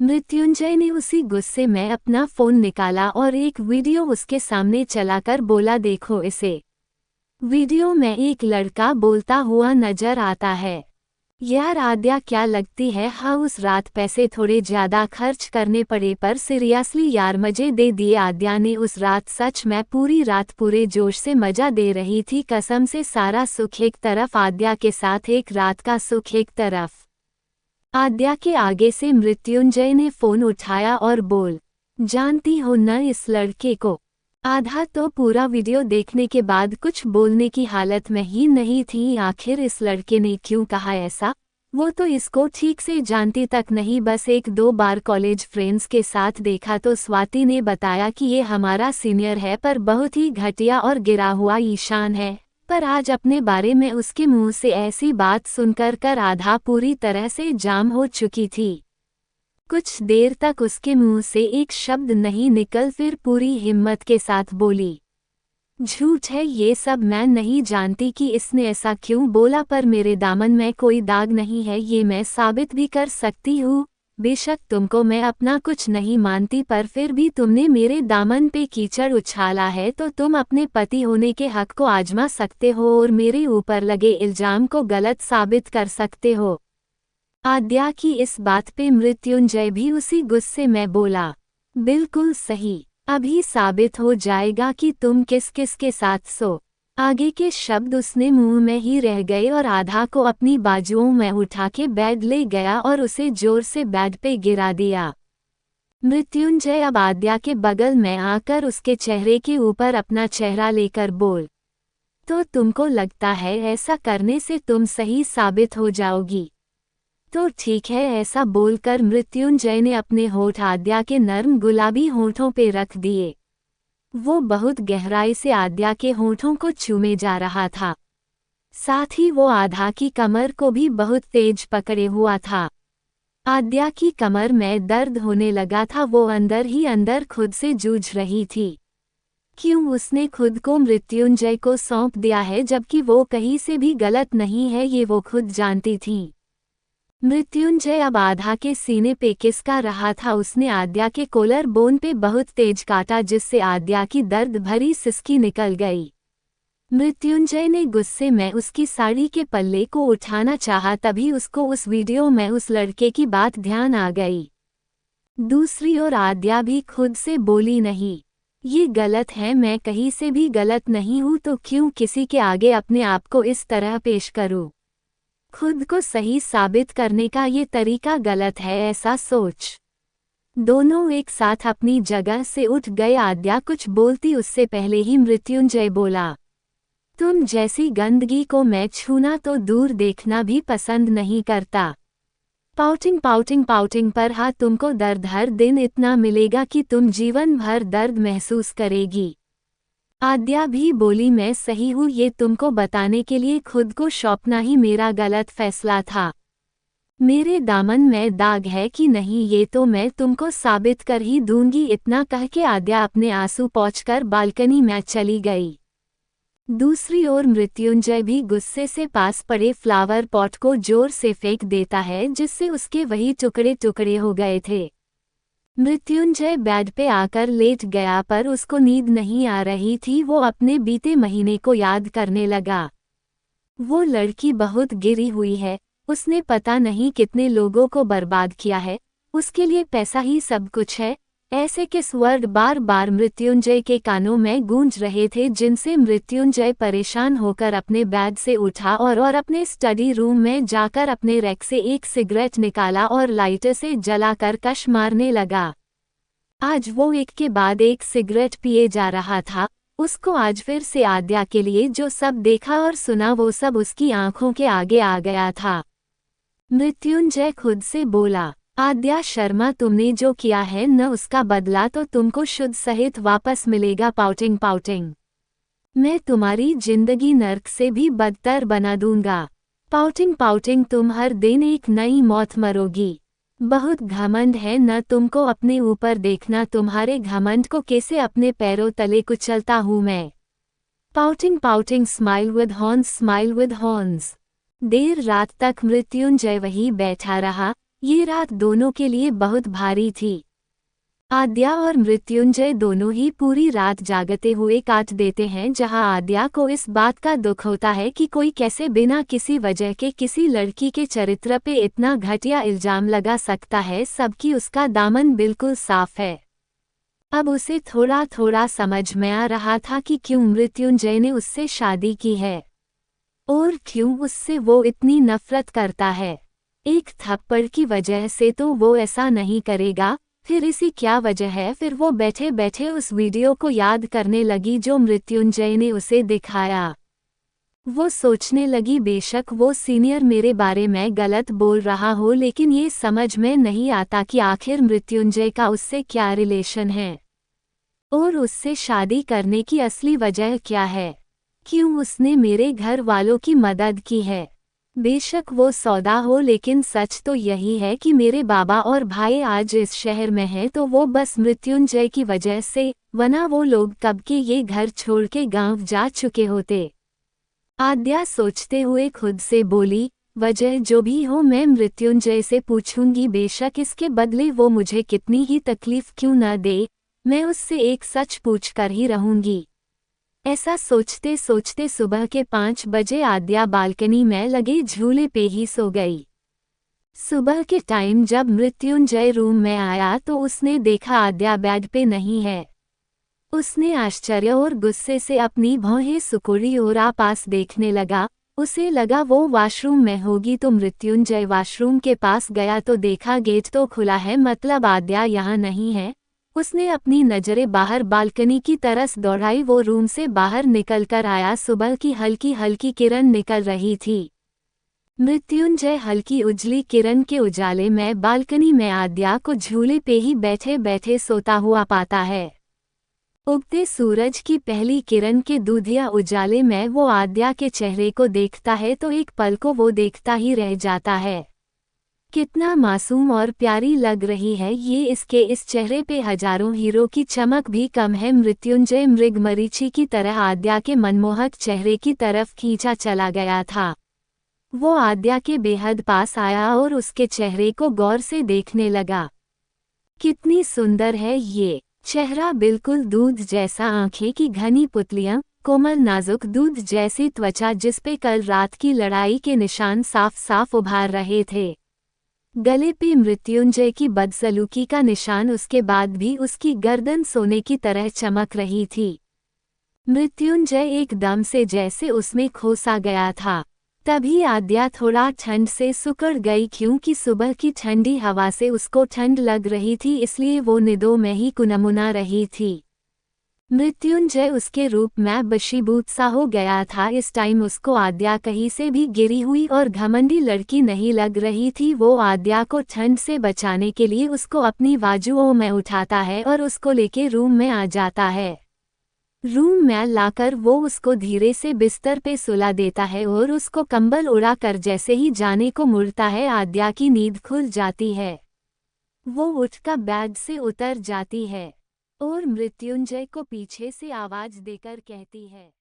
मृत्युंजय ने उसी गुस्से में अपना फोन निकाला और एक वीडियो उसके सामने चलाकर बोला, देखो इसे। वीडियो में एक लड़का बोलता हुआ नजर आता है, यार आद्या क्या लगती है, हाँ उस रात पैसे थोड़े ज्यादा खर्च करने पड़े पर सीरियसली यार मजे दे दिए। आद्या ने उस रात सच में पूरी रात पूरे जोश से मजा दे रही थी, कसम से। सारा सुख एक तरफ, आद्या के साथ एक रात का सुख एक तरफ। आद्या के आगे से मृत्युंजय ने फोन उठाया और बोल, जानती हो न इस लड़के को। आधा तो पूरा वीडियो देखने के बाद कुछ बोलने की हालत में ही नहीं थी। आखिर इस लड़के ने क्यों कहा ऐसा, वो तो इसको ठीक से जानती तक नहीं, बस एक दो बार कॉलेज फ्रेंड्स के साथ देखा। तो स्वाति ने बताया कि ये हमारा सीनियर है पर बहुत ही घटिया और गिरा हुआ ईशान है। पर आज अपने बारे में उसके मुंह से ऐसी बात सुनकर आधा पूरी तरह से जाम हो चुकी थी। कुछ देर तक उसके मुंह से एक शब्द नहीं निकल, फिर पूरी हिम्मत के साथ बोली, झूठ है ये सब, मैं नहीं जानती कि इसने ऐसा क्यों बोला, पर मेरे दामन में कोई दाग नहीं है, ये मैं साबित भी कर सकती हूँ। बेशक तुमको मैं अपना कुछ नहीं मानती, पर फिर भी तुमने मेरे दामन पे कीचड़ उछाला है तो तुम अपने पति होने के हक को आजमा सकते हो और मेरे ऊपर लगे इल्जाम को गलत साबित कर सकते हो। आद्या की इस बात पे मृत्युंजय भी उसी गुस्से में बोला, बिल्कुल सही, अभी साबित हो जाएगा कि तुम किस किस के साथ सो। आगे के शब्द उसने मुंह में ही रह गए और आधा को अपनी बाजुओं में उठा के बेड ले गया और उसे जोर से बेड पे गिरा दिया। मृत्युंजय अब आद्या के बगल में आकर उसके चेहरे के ऊपर अपना चेहरा लेकर बोल, तो तुमको लगता है ऐसा करने से तुम सही साबित हो जाओगी? तो ठीक है। ऐसा बोलकर मृत्युंजय ने अपने होठ आद्या के नर्म गुलाबी होठों पे रख दिए। वो बहुत गहराई से आद्या के होठों को चूमे जा रहा था, साथ ही वो आधा की कमर को भी बहुत तेज पकड़े हुआ था। आद्या की कमर में दर्द होने लगा था, वो अंदर ही अंदर खुद से जूझ रही थी। क्यों उसने खुद को मृत्युंजय को सौंप दिया है, जबकि वो कहीं से भी गलत नहीं है, ये वो खुद जानती थी। मृत्युंजय अब आधा के सीने पे किसका रहा था। उसने आद्या के कॉलर बोन पे बहुत तेज काटा, जिससे आद्या की दर्द भरी सिसकी निकल गई। मृत्युंजय ने गुस्से में उसकी साड़ी के पल्ले को उठाना चाहा, तभी उसको उस वीडियो में उस लड़के की बात ध्यान आ गई। दूसरी ओर आद्या भी खुद से बोली, नहीं ये गलत है, मैं कहीं से भी गलत नहीं हूँ, तो क्यों किसी के आगे अपने आप को इस तरह पेश करूँ? खुद को सही साबित करने का ये तरीका गलत है, ऐसा सोच दोनों एक साथ अपनी जगह से उठ गए। आद्या कुछ बोलती उससे पहले ही मृत्युंजय बोला, तुम जैसी गंदगी को मैं छूना तो दूर देखना भी पसंद नहीं करता। पाउटिंग पाउटिंग पाउटिंग पर हाँ, तुमको दर्द हर दिन इतना मिलेगा कि तुम जीवन भर दर्द महसूस करेगी। आद्या भी बोली, मैं सही हूँ, ये तुमको बताने के लिए खुद को सौंपना ही मेरा गलत फैसला था। मेरे दामन में दाग है कि नहीं ये तो मैं तुमको साबित कर ही दूंगी। इतना कह के आद्या अपने आंसू पोंछकर बालकनी में चली गई। दूसरी ओर मृत्युंजय भी गुस्से से पास पड़े फ्लावर पॉट को जोर से फेंक देता है, जिससे उसके वही टुकड़े टुकड़े हो गए थे। मृत्युंजय बेड पे आकर लेट गया, पर उसको नींद नहीं आ रही थी। वो अपने बीते महीने को याद करने लगा। वो लड़की बहुत गिरी हुई है, उसने पता नहीं कितने लोगों को बर्बाद किया है, उसके लिए पैसा ही सब कुछ है। ऐसे किस वर्ड बार बार मृत्युंजय के कानों में गूंज रहे थे, जिनसे मृत्युंजय परेशान होकर अपने बेड से उठा और अपने स्टडी रूम में जाकर अपने रैक से एक सिगरेट निकाला और लाइटर से जलाकर कश मारने लगा। आज वो एक के बाद एक सिगरेट पिए जा रहा था। उसको आज फिर से आद्या के लिए जो सब देखा और सुना वो सब उसकी आंखों के आगे आ गया था। मृत्युंजय खुद से बोला, आद्या शर्मा, तुमने जो किया है न उसका बदला तो तुमको शुद्ध सहित वापस मिलेगा। पाउटिंग पाउटिंग, मैं तुम्हारी जिंदगी नर्क से भी बदतर बना दूंगा। पाउटिंग पाउटिंग, तुम हर दिन एक नई मौत मरोगी। बहुत घमंड है न तुमको अपने ऊपर देखना, तुम्हारे घमंड को कैसे अपने पैरों तले कुचलता हूँ मैं। Pouting pouting, smile with horns, smile with horns. देर रात तक मृत्युंजय वहीं बैठा रहा। ये रात दोनों के लिए बहुत भारी थी। आद्या और मृत्युंजय दोनों ही पूरी रात जागते हुए काट देते हैं, जहां आद्या को इस बात का दुख होता है कि कोई कैसे बिना किसी वजह के किसी लड़की के चरित्र पे इतना घटिया इल्जाम लगा सकता है, सबकी उसका दामन बिल्कुल साफ है। अब उसे थोड़ा थोड़ा समझ में आ रहा था कि क्यों मृत्युंजय ने उससे शादी की है और क्यों उससे वो इतनी नफरत करता है। एक थप्पड़ की वजह से तो वो ऐसा नहीं करेगा, फिर इसी क्या वजह है। फिर वो बैठे बैठे उस वीडियो को याद करने लगी जो मृत्युंजय ने उसे दिखाया। वो सोचने लगी बेशक वो सीनियर मेरे बारे में गलत बोल रहा हो, लेकिन ये समझ में नहीं आता कि आखिर मृत्युंजय का उससे क्या रिलेशन है और उससे शादी करने की असली वजह क्या है। क्यों उसने मेरे घर वालों की मदद की है। बेशक वो सौदा हो, लेकिन सच तो यही है कि मेरे बाबा और भाई आज इस शहर में हैं तो वो बस मृत्युंजय की वजह से, वरना वो लोग कब के ये घर छोड़ के गांव जा चुके होते। आद्या सोचते हुए खुद से बोली, वजह जो भी हो मैं मृत्युंजय से पूछूंगी, बेशक इसके बदले वो मुझे कितनी ही तकलीफ क्यों न दे, मैं उससे एक सच पूछ कर ही रहूंगी। ऐसा सोचते सोचते सुबह के 5 बजे आद्या बालकनी में लगे झूले पे ही सो गई। सुबह के टाइम जब मृत्युंजय रूम में आया तो उसने देखा आद्या बेड पे नहीं है। उसने आश्चर्य और गुस्से से अपनी भौहें सुकुड़ी और आपास देखने लगा। उसे लगा वो वॉशरूम में होगी, तो मृत्युंजय वॉशरूम के पास गया तो देखा गेट तो खुला है, मतलब आद्या यहाँ नहीं है। उसने अपनी नजरें बाहर बालकनी की तरफ दौड़ाई। वो रूम से बाहर निकलकर आया। सुबह की हल्की हल्की किरण निकल रही थी। मृत्युंजय हल्की उजली किरण के उजाले में बालकनी में आद्या को झूले पे ही बैठे बैठे सोता हुआ पाता है। उगते सूरज की पहली किरण के दूधिया उजाले में वो आद्या के चेहरे को देखता है तो एक पल को वो देखता ही रह जाता है। कितना मासूम और प्यारी लग रही है ये, इसके इस चेहरे पे हजारों हीरो की चमक भी कम है। मृत्युंजय मृगमरीचि की तरह आद्या के मनमोहक चेहरे की तरफ खींचा चला गया था। वो आद्या के बेहद पास आया और उसके चेहरे को गौर से देखने लगा। कितनी सुंदर है ये चेहरा, बिल्कुल दूध जैसा, आंखें की घनी पुतलियां, कोमल नाजुक दूध जैसी त्वचा जिसपे कल रात की लड़ाई के निशान साफ साफ उभार रहे थे। गले पे मृत्युंजय की बदसलूकी का निशान, उसके बाद भी उसकी गर्दन सोने की तरह चमक रही थी। मृत्युंजय एकदम से जैसे उसमें खो सा गया था। तभी आद्या थोड़ा ठंड से सिकुड़ गई, क्योंकि सुबह की ठंडी हवा से उसको ठंड लग रही थी, इसलिए वो निदों में ही कुनमुना रही थी। मृत्युंजय उसके रूप में बशीबूत सा हो गया था। इस टाइम उसको आद्या कहीं से भी गिरी हुई और घमंडी लड़की नहीं लग रही थी। वो आद्या को ठंड से बचाने के लिए उसको अपनी बाजुओं में उठाता है और उसको लेके रूम में आ जाता है। रूम में लाकर वो उसको धीरे से बिस्तर पे सुला देता है और उसको कंबल उड़ा कर जैसे ही जाने को मुड़ता है, आद्या की नींद खुल जाती है। वो उठकर बेड से उतर जाती है और मृत्युंजय को पीछे से आवाज देकर कहती है,